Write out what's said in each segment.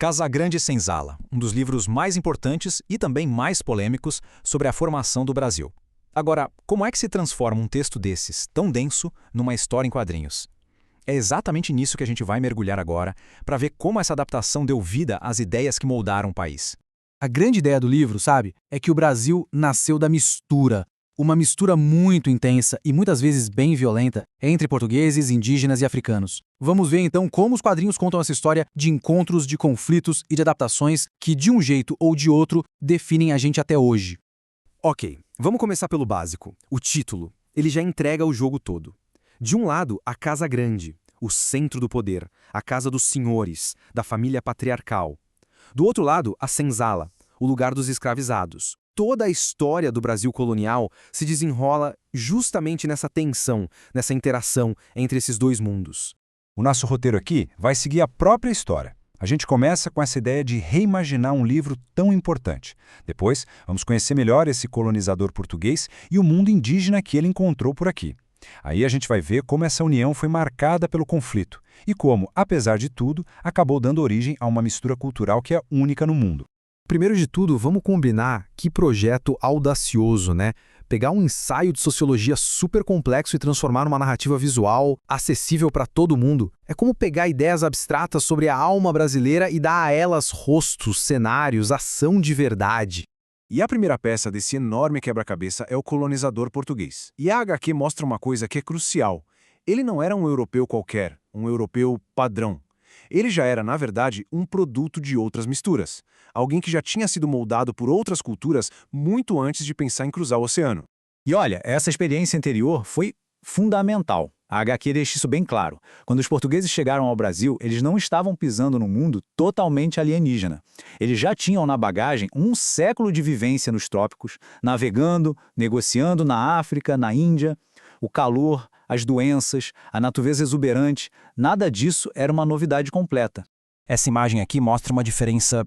Casagrande Senzala, um dos livros mais importantes e também mais polêmicos sobre a formação do Brasil. Agora, como é que se transforma um texto desses, tão denso, numa história em quadrinhos? É exatamente nisso que a gente vai mergulhar agora, para ver como essa adaptação deu vida às ideias que moldaram o país. A grande ideia do livro, sabe, é que o Brasil nasceu da mistura. Uma mistura muito intensa e muitas vezes bem violenta entre portugueses, indígenas e africanos. Vamos ver então como os quadrinhos contam essa história de encontros, de conflitos e de adaptações que, de um jeito ou de outro, definem a gente até hoje. Ok, vamos começar pelo básico. O título. Ele já entrega o jogo todo. De um lado, a Casa Grande, o centro do poder, a casa dos senhores, da família patriarcal. Do outro lado, a Senzala, o lugar dos escravizados. Toda a história do Brasil colonial se desenrola justamente nessa tensão, nessa interação entre esses dois mundos. O nosso roteiro aqui vai seguir a própria história. A gente começa com essa ideia de reimaginar um livro tão importante. Depois, vamos conhecer melhor esse colonizador português e o mundo indígena que ele encontrou por aqui. Aí a gente vai ver como essa união foi marcada pelo conflito e como, apesar de tudo, acabou dando origem a uma mistura cultural que é única no mundo. Primeiro de tudo, vamos combinar que projeto audacioso, né? Pegar um ensaio de sociologia super complexo e transformar numa narrativa visual acessível para todo mundo. É como pegar ideias abstratas sobre a alma brasileira e dar a elas rostos, cenários, ação de verdade. E a primeira peça desse enorme quebra-cabeça é o colonizador português. E a HQ mostra uma coisa que é crucial. Ele não era um europeu qualquer, um europeu padrão. Ele já era, na verdade, um produto de outras misturas. Alguém que já tinha sido moldado por outras culturas muito antes de pensar em cruzar o oceano. E olha, essa experiência anterior foi fundamental. A HQ deixa isso bem claro. Quando os portugueses chegaram ao Brasil, eles não estavam pisando num mundo totalmente alienígena. Eles já tinham na bagagem um século de vivência nos trópicos, navegando, negociando na África, na Índia. O calor, as doenças, a natureza exuberante, nada disso era uma novidade completa. Essa imagem aqui mostra uma diferença,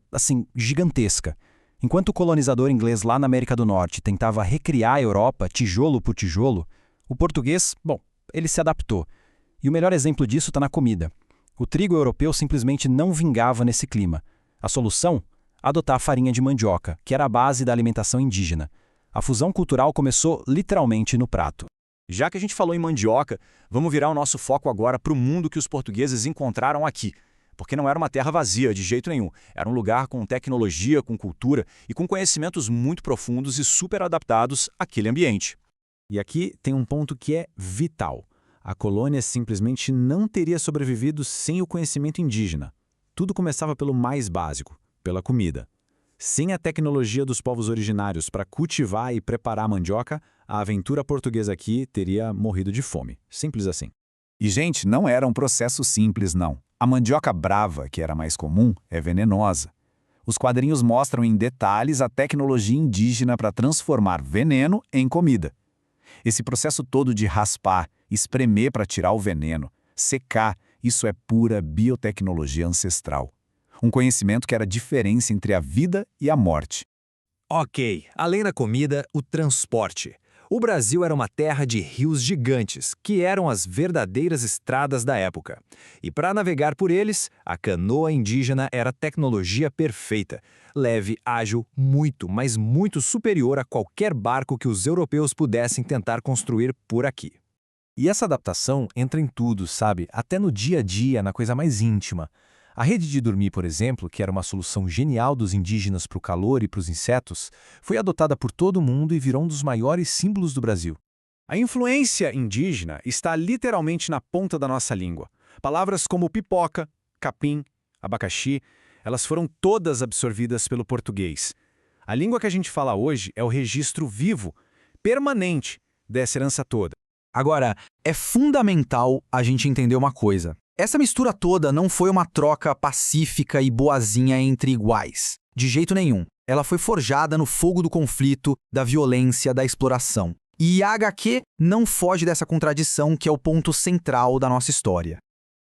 gigantesca. Enquanto o colonizador inglês lá na América do Norte tentava recriar a Europa tijolo por tijolo, o português, ele se adaptou. E o melhor exemplo disso está na comida. O trigo europeu simplesmente não vingava nesse clima. A solução? Adotar a farinha de mandioca, que era a base da alimentação indígena. A fusão cultural começou literalmente no prato. Já que a gente falou em mandioca, vamos virar o nosso foco agora para o mundo que os portugueses encontraram aqui. Porque não era uma terra vazia, de jeito nenhum. Era um lugar com tecnologia, com cultura e com conhecimentos muito profundos e super adaptados àquele ambiente. E aqui tem um ponto que é vital. A colônia simplesmente não teria sobrevivido sem o conhecimento indígena. Tudo começava pelo mais básico, pela comida. Sem a tecnologia dos povos originários para cultivar e preparar a mandioca, a aventura portuguesa aqui teria morrido de fome. Simples assim. E, gente, não era um processo simples, não. A mandioca brava, que era mais comum, é venenosa. Os quadrinhos mostram em detalhes a tecnologia indígena para transformar veneno em comida. Esse processo todo de raspar, espremer para tirar o veneno, secar, isso é pura biotecnologia ancestral. Um conhecimento que era a diferença entre a vida e a morte. Ok, além da comida, o transporte. O Brasil era uma terra de rios gigantes, que eram as verdadeiras estradas da época. E para navegar por eles, a canoa indígena era a tecnologia perfeita. Leve, ágil, muito, mas muito superior a qualquer barco que os europeus pudessem tentar construir por aqui. E essa adaptação entra em tudo, sabe? Até no dia a dia, na coisa mais íntima. A rede de dormir, por exemplo, que era uma solução genial dos indígenas para o calor e para os insetos, foi adotada por todo mundo e virou um dos maiores símbolos do Brasil. A influência indígena está literalmente na ponta da nossa língua. Palavras como pipoca, capim, abacaxi, elas foram todas absorvidas pelo português. A língua que a gente fala hoje é o registro vivo, permanente, dessa herança toda. Agora, é fundamental a gente entender uma coisa. Essa mistura toda não foi uma troca pacífica e boazinha entre iguais. De jeito nenhum. Ela foi forjada no fogo do conflito, da violência, da exploração. E a HQ não foge dessa contradição que é o ponto central da nossa história.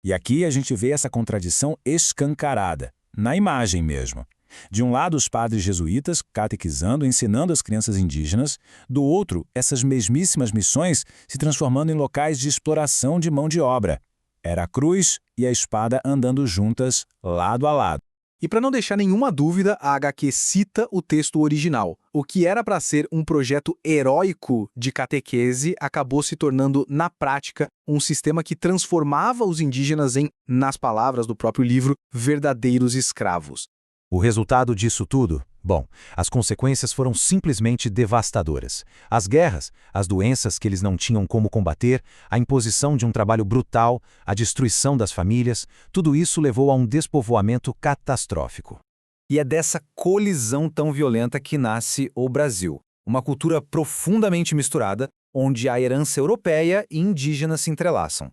E aqui a gente vê essa contradição escancarada, na imagem mesmo. De um lado, os padres jesuítas catequizando, ensinando as crianças indígenas. Do outro, essas mesmíssimas missões se transformando em locais de exploração de mão de obra. Era a cruz e a espada andando juntas, lado a lado. E para não deixar nenhuma dúvida, a HQ cita o texto original. O que era para ser um projeto heróico de catequese acabou se tornando, na prática, um sistema que transformava os indígenas em, nas palavras do próprio livro, verdadeiros escravos. O resultado disso tudo? Bom, as consequências foram simplesmente devastadoras. As guerras, as doenças que eles não tinham como combater, a imposição de um trabalho brutal, a destruição das famílias, tudo isso levou a um despovoamento catastrófico. E é dessa colisão tão violenta que nasce o Brasil. Uma cultura profundamente misturada, onde a herança europeia e indígena se entrelaçam.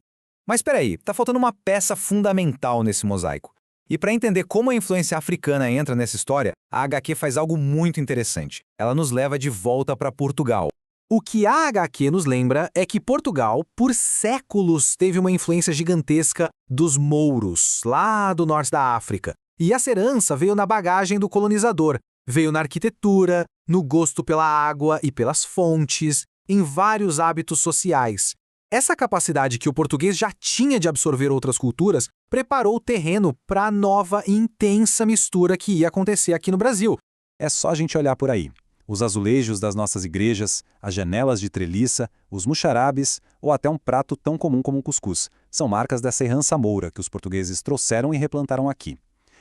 Mas peraí, tá faltando uma peça fundamental nesse mosaico. E para entender como a influência africana entra nessa história, a HQ faz algo muito interessante. Ela nos leva de volta para Portugal. O que a HQ nos lembra é que Portugal, por séculos, teve uma influência gigantesca dos mouros, lá do norte da África. E essa herança veio na bagagem do colonizador, veio na arquitetura, no gosto pela água e pelas fontes, em vários hábitos sociais. Essa capacidade que o português já tinha de absorver outras culturas preparou o terreno para a nova e intensa mistura que ia acontecer aqui no Brasil. É só a gente olhar por aí. Os azulejos das nossas igrejas, as janelas de treliça, os muxarabes ou até um prato tão comum como um cuscuz são marcas dessa herança moura que os portugueses trouxeram e replantaram aqui.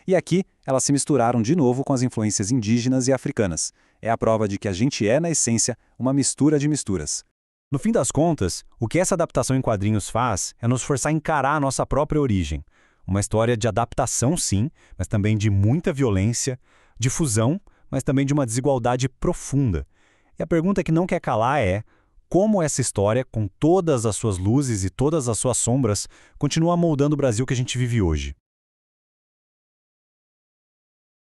E aqui, elas se misturaram de novo com as influências indígenas e africanas. É a prova de que a gente é, na essência, uma mistura de misturas. No fim das contas, o que essa adaptação em quadrinhos faz é nos forçar a encarar a nossa própria origem. Uma história de adaptação, sim, mas também de muita violência, de fusão, mas também de uma desigualdade profunda. E a pergunta que não quer calar é: como essa história, com todas as suas luzes e todas as suas sombras, continua moldando o Brasil que a gente vive hoje?